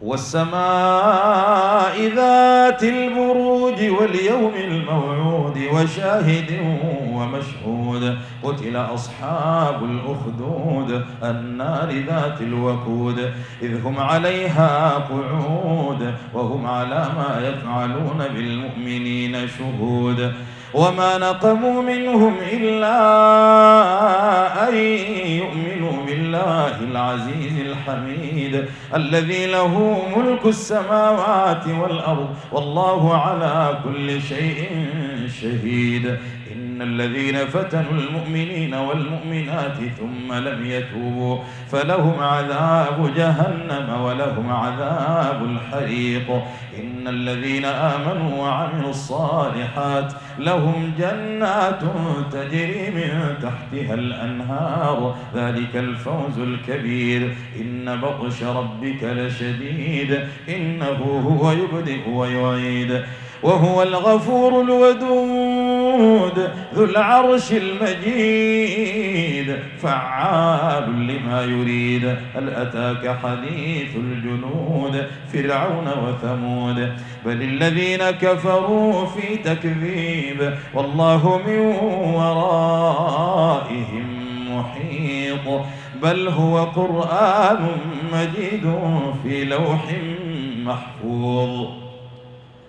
والسماء ذات البروج واليوم الموعود وشاهد ومشهود قتل أصحاب الأخدود النار ذات الوقود إذ هم عليها قعود وهم على ما يفعلون بالمؤمنين شهود وما نقموا منهم إلا أن يؤمنوا بالله العزيز الحميد الذي له ملك السماوات والأرض والله على كل شيء شهيد إن الذين فتنوا المؤمنين والمؤمنات ثم لم يتوبوا فلهم عذاب جهنم ولهم عذاب الحريق إن الذين آمنوا وعملوا الصالحات لهم جنات تجري من تحتها الأنهار ذلك الفوز الكبير إن بطش ربك لشديد إنه هو يبدئ ويعيد وهو الغفور الودود ذو العرش المجيد فعال لما يريد هل أتاك حديث الجنود فرعون وثمود بل الذين كفروا في تكذيب والله من ورائهم محيط بل هو قرآن مجيد في لوح محفوظ.